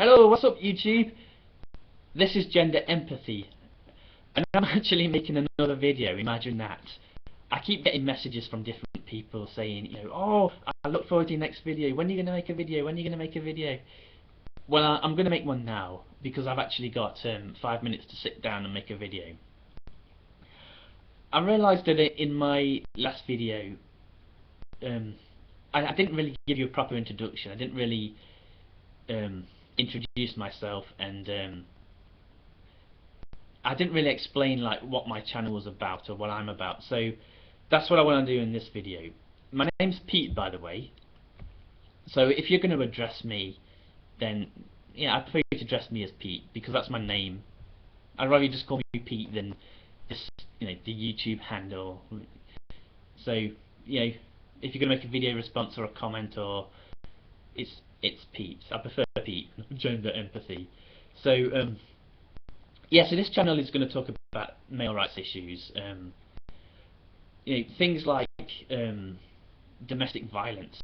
Hello, what's up YouTube? This is Gender Empathy, and I'm actually making another video. Imagine that. I keep getting messages from different people saying, oh, I look forward to your next video. When are you going to make a video? When are you going to make a video? Well, I'm going to make one now because I've actually got 5 minutes to sit down and make a video. I realised that in my last video, I didn't really give you a proper introduction. I didn't really introduce myself, and I didn't really explain like what my channel was about or what I'm about. So that's what I want to do in this video. My name's Pete, by the way. So if you're going to address me, then I prefer you to address me as Pete because that's my name. I'd rather you just call me Pete than just the YouTube handle. So if you're going to make a video response or a comment, or it's Pete. I prefer Pete. Gender Empathy. So so this channel is going to talk about male rights issues. Things like domestic violence.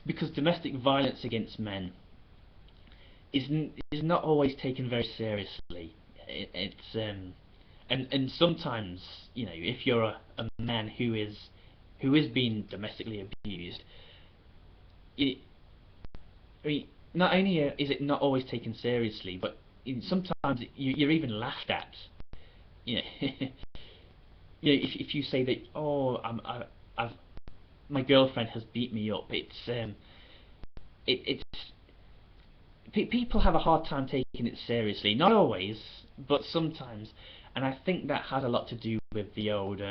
Because domestic violence against men is not always taken very seriously. And sometimes if you're a man who is being domestically abused, not only is it not always taken seriously, but sometimes you're even laughed at. If you say that, oh, my girlfriend has beat me up, people have a hard time taking it seriously. Not always, but sometimes, and I think that has a lot to do with the old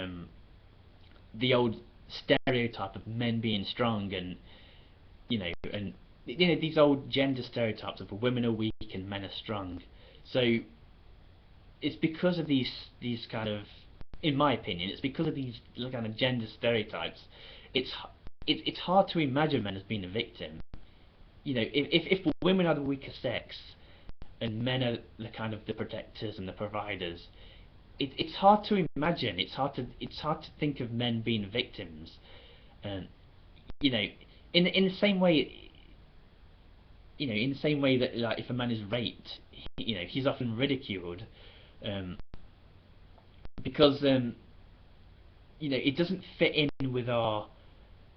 stereotype of men being strong, and these old gender stereotypes of women are weak and men are strong. So it's because of these kind of, in my opinion, it's because of these kind of gender stereotypes. It's hard to imagine men as being a victim. If women are the weaker sex and men are the protectors and the providers, it's hard to imagine. It's hard to think of men being victims. In the same way. In the same way that, like, if a man is raped, he's often ridiculed, because it doesn't fit in with our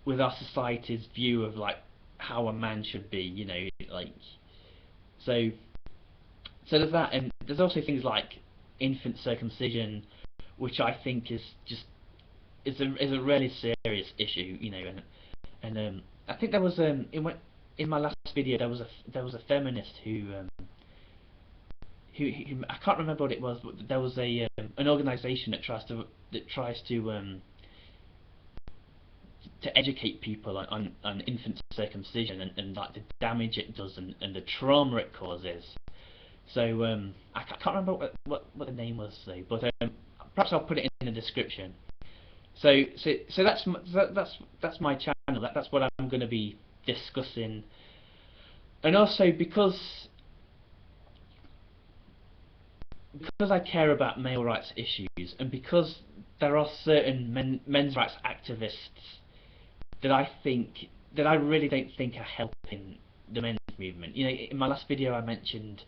society's view of like how a man should be. So there's that, and there's also things like infant circumcision, which I think is a really serious issue. And I think there was in my last video there was a feminist who I can't remember what it was, but there was an organisation that tries to educate people on infant circumcision and like the damage it does and the trauma it causes. So I can't remember what the name was though, but perhaps I'll put it in the description. So that's my channel. That's what I'm going to be discussing. And also because I care about male rights issues, and because there are certain men's rights activists that I really don't think are helping the men's movement. In my last video I mentioned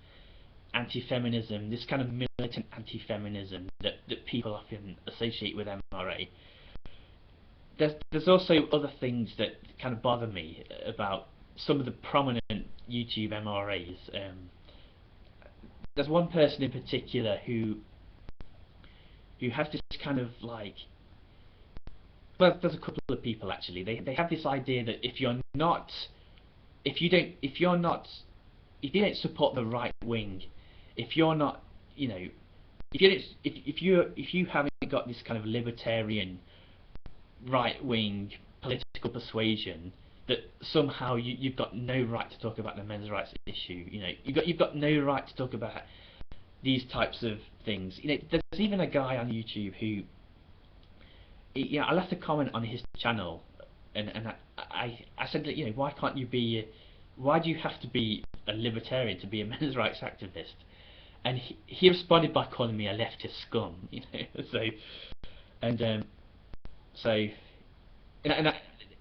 anti-feminism, this kind of militant anti-feminism that people often associate with MRA. There's also other things that kind of bother me about some of the prominent YouTube MRAs. There's one person in particular who has this kind of like, well, there's a couple of people actually. They have this idea that if you don't support the right wing, if you haven't got this kind of libertarian right wing political persuasion, that somehow you've got no right to talk about the men's rights issue. You've got no right to talk about these types of things. There's even a guy on YouTube who, I left a comment on his channel, and I said that why do you have to be a libertarian to be a men's rights activist? And he responded by calling me a leftist scum.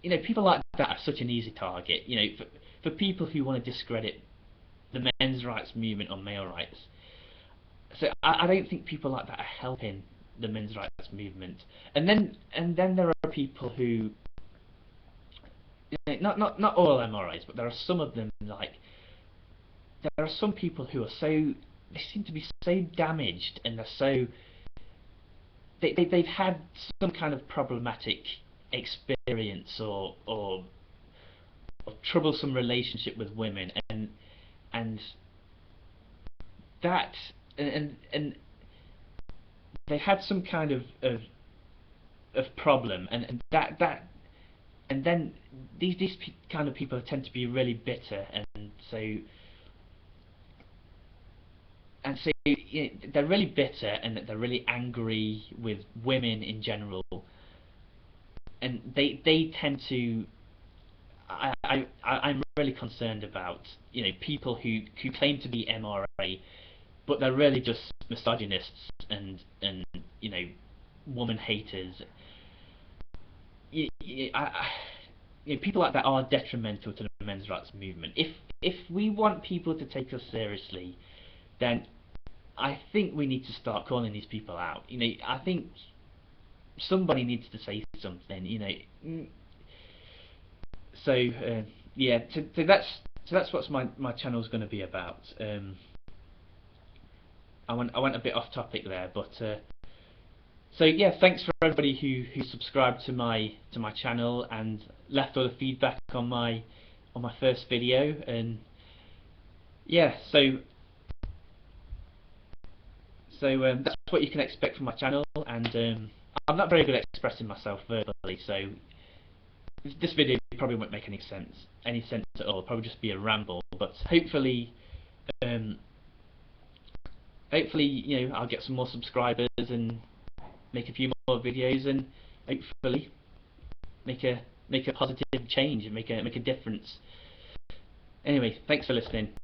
people like that are such an easy target. For people who want to discredit the men's rights movement on male rights. So I don't think people like that are helping the men's rights movement. And then there are people who, not all MRAs, but there are some of them, like, there are some people who are they seem to be so damaged, and they've had some kind of problematic experience or troublesome relationship with women, and that and they've had some kind of problem, and then these kind of people tend to be really bitter, and so they're really bitter, and they're really angry with women in general, and they tend to. I'm really concerned about people who claim to be MRA, but they're really just misogynists and woman haters. People like that are detrimental to the men's rights movement. If we want people to take us seriously, then I think we need to start calling these people out. I think somebody needs to say something. So yeah, so that's what my channel's going to be about. I went a bit off topic there, but so yeah, thanks for everybody who subscribed to my channel and left all the feedback on my first video. And yeah, so that's what you can expect from my channel. And I'm not very good at expressing myself verbally, so this video probably won't make any sense at all. It'll probably just be a ramble, but hopefully I'll get some more subscribers and make a few more videos, and hopefully make a positive change and make a difference. Anyway, thanks for listening.